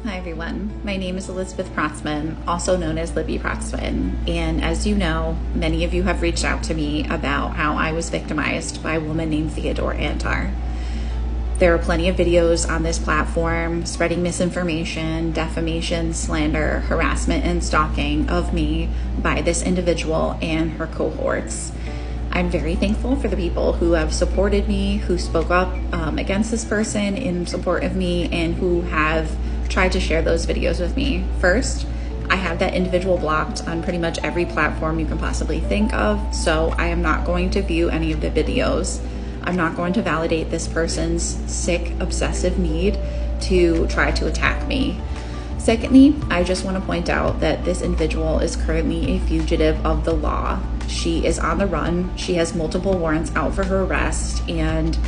Hi everyone, my name is Elizabeth Protzman, also known as Libby Protzman, and as you know, many of you have reached out to me about how I was victimized by a woman named Theodore Antar. There are plenty of videos on this platform spreading misinformation, defamation, slander, harassment, and stalking of me by this individual and her cohorts. I'm very thankful for the people who have supported me, who spoke up against this person in support of me, and who have tried to share those videos with me. First, I have that individual blocked on pretty much every platform you can possibly think of, so I am not going to view any of the videos. I'm not going to validate this person's sick, obsessive need to try to attack me. Secondly, I just want to point out that this individual is currently a fugitive of the law. She is on the run. She has multiple warrants out for her arrest, and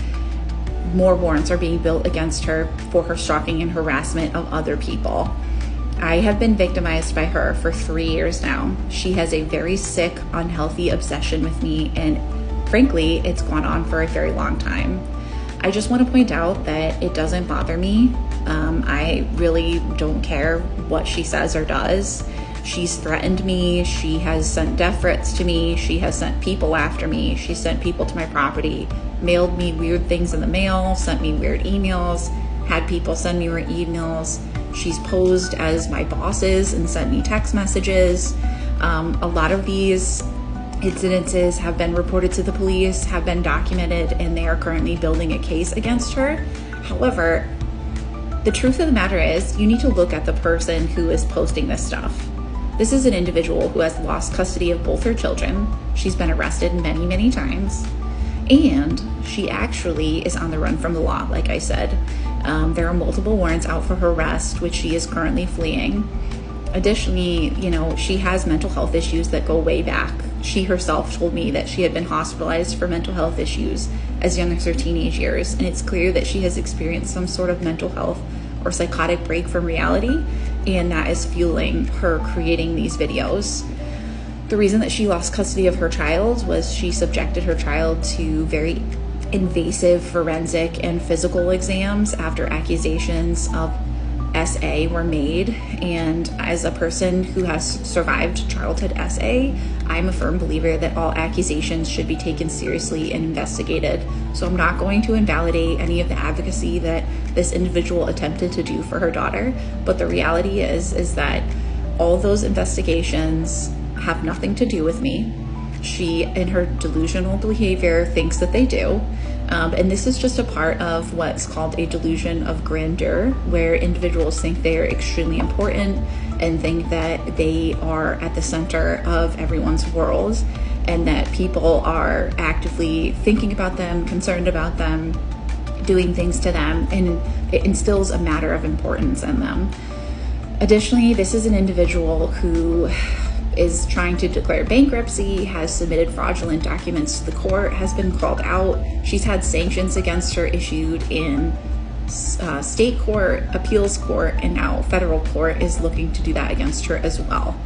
more warrants are being built against her for her stalking and harassment of other people. I have been victimized by her for 3 years now. She has a very sick, unhealthy obsession with me, and frankly, it's gone on for a very long time. I just want to point out that it doesn't bother me. I really don't care what she says or does. She's threatened me. She has sent death threats to me. She has sent people after me. She sent people to my property, mailed me weird things in the mail, sent me weird emails, had people send me weird emails. She's posed as my bosses and sent me text messages. A lot of these incidences have been reported to the police, have been documented, and they are currently building a case against her. However, the truth of the matter is you need to look at the person who is posting this stuff. This is an individual who has lost custody of both her children. She's been arrested many, many times. And she actually is on the run from the law, like I said. There are multiple warrants out for her arrest, which she is currently fleeing. Additionally, she has mental health issues that go way back. She herself told me that she had been hospitalized for mental health issues as young as her teenage years, and it's clear that she has experienced some sort of mental health or psychotic break from reality, and that is fueling her creating these videos. The reason that she lost custody of her child was she subjected her child to very invasive forensic and physical exams after accusations of SA were made. And as a person who has survived childhood SA, I'm a firm believer that all accusations should be taken seriously and investigated. So I'm not going to invalidate any of the advocacy that this individual attempted to do for her daughter. But the reality is that all those investigations have nothing to do with me. She, in her delusional behavior, thinks that they do. And this is just a part of what's called a delusion of grandeur, where individuals think they are extremely important and think that they are at the center of everyone's world, and that people are actively thinking about them, concerned about them, doing things to them, and it instills a matter of importance in them. Additionally, this is an individual who is trying to declare bankruptcy, has submitted fraudulent documents to the court, has been called out. She's had sanctions against her issued in state court, appeals court, and now federal court is looking to do that against her as well.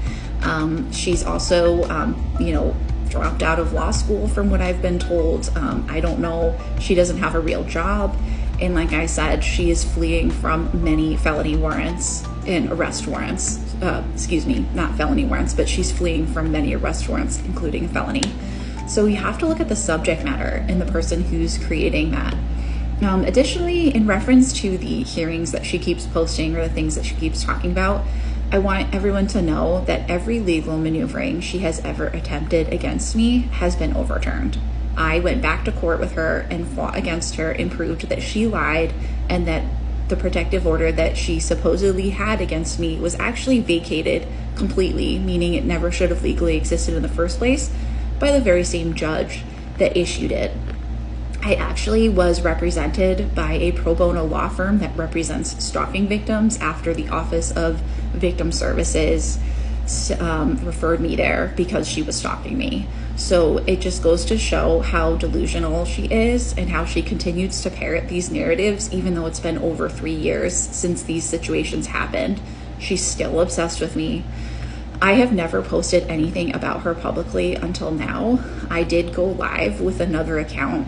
She's also, dropped out of law school from what I've been told. I don't know. She doesn't have a real job. And like I said, she is fleeing from many felony warrants and arrest warrants. Not felony warrants, but she's fleeing from many arrest warrants, including a felony. So we have to look at the subject matter and the person who's creating that. Additionally, in reference to the hearings that she keeps posting or the things that she keeps talking about, I want everyone to know that every legal maneuvering she has ever attempted against me has been overturned. I went back to court with her and fought against her and proved that she lied, and that the protective order that she supposedly had against me was actually vacated completely, meaning it never should have legally existed in the first place, by the very same judge that issued it. I actually was represented by a pro bono law firm that represents stalking victims after the Office of Victim Services referred me there because she was stalking me. So it just goes to show how delusional she is and how she continues to parrot these narratives, even though it's been over 3 years since these situations happened. She's still obsessed with me. I have never posted anything about her publicly until now. I did go live with another account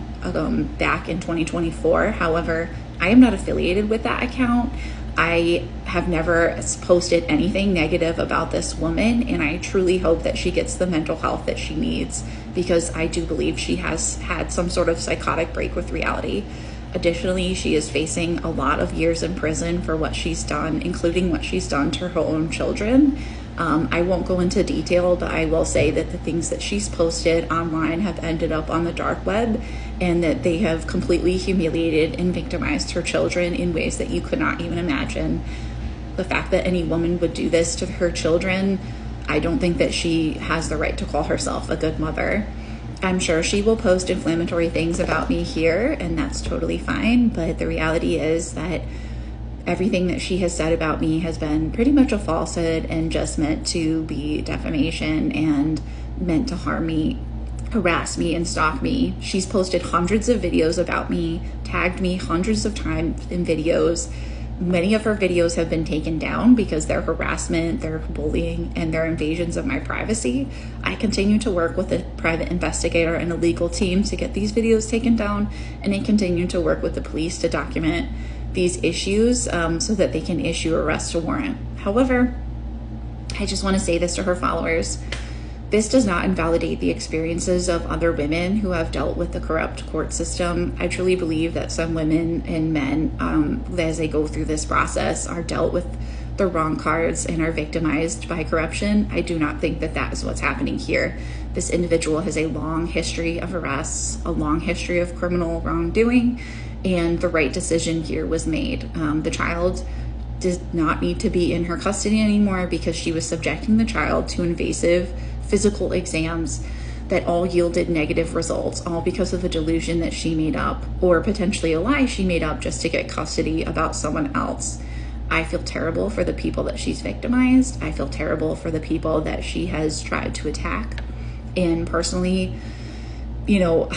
back in 2024. However, I am not affiliated with that account. I have never posted anything negative about this woman, and I truly hope that she gets the mental health that she needs, because I do believe she has had some sort of psychotic break with reality. Additionally, she is facing a lot of years in prison for what she's done, including what she's done to her own children. I won't go into detail, but I will say that the things that she's posted online have ended up on the dark web, and that they have completely humiliated and victimized her children in ways that you could not even imagine. The fact that any woman would do this to her children, I don't think that she has the right to call herself a good mother. I'm sure she will post inflammatory things about me here, and that's totally fine, but the reality is that everything that she has said about me has been pretty much a falsehood and just meant to be defamation and meant to harm me, harass me, and stalk me. She's posted hundreds of videos about me, tagged me hundreds of times in videos. Many of her videos have been taken down because they're harassment, they're bullying, and they're invasions of my privacy. I continue to work with a private investigator and a legal team to get these videos taken down, and I continue to work with the police to document these issues so that they can issue an arrest warrant. However, I just want to say this to her followers. This does not invalidate the experiences of other women who have dealt with the corrupt court system. I truly believe that some women and men, as they go through this process, are dealt with the wrong cards and are victimized by corruption. I do not think that that is what's happening here. This individual has a long history of arrests, a long history of criminal wrongdoing, and the right decision here was made. The child did not need to be in her custody anymore because she was subjecting the child to invasive physical exams that all yielded negative results, all because of a delusion that she made up, or potentially a lie she made up just to get custody about someone else. I feel terrible for the people that she's victimized. I feel terrible for the people that she has tried to attack. And personally, you know,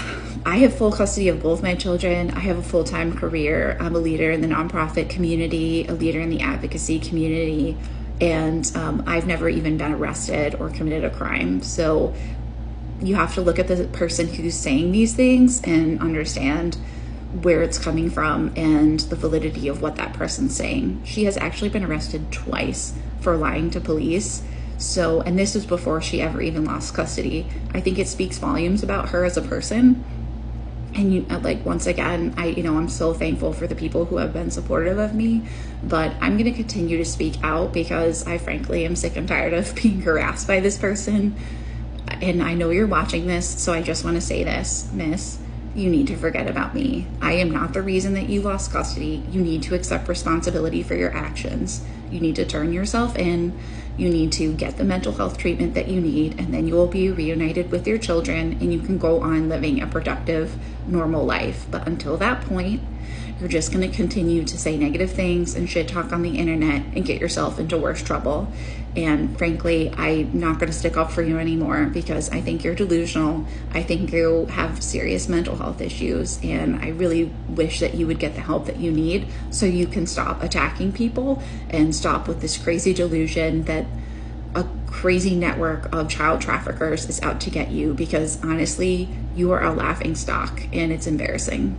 I have full custody of both my children. I have a full-time career. I'm a leader in the nonprofit community, a leader in the advocacy community, and I've never even been arrested or committed a crime. So you have to look at the person who's saying these things and understand where it's coming from and the validity of what that person's saying. She has actually been arrested twice for lying to police. So, and this was before she ever even lost custody. I think it speaks volumes about her as a person. And once again, I'm so thankful for the people who have been supportive of me, but I'm going to continue to speak out because I frankly am sick and tired of being harassed by this person. And I know you're watching this, so I just want to say this, miss, you need to forget about me. I am not the reason that you lost custody. You need to accept responsibility for your actions. You need to turn yourself in. You need to get the mental health treatment that you need, and then you will be reunited with your children and you can go on living a productive, normal life. But until that point, you're just going to continue to say negative things and shit talk on the internet and get yourself into worse trouble. And frankly, I'm not going to stick up for you anymore because I think you're delusional. I think you have serious mental health issues, and I really wish that you would get the help that you need so you can stop attacking people and stop with this crazy delusion that a crazy network of child traffickers is out to get you, because honestly, you are a laughing stock and it's embarrassing.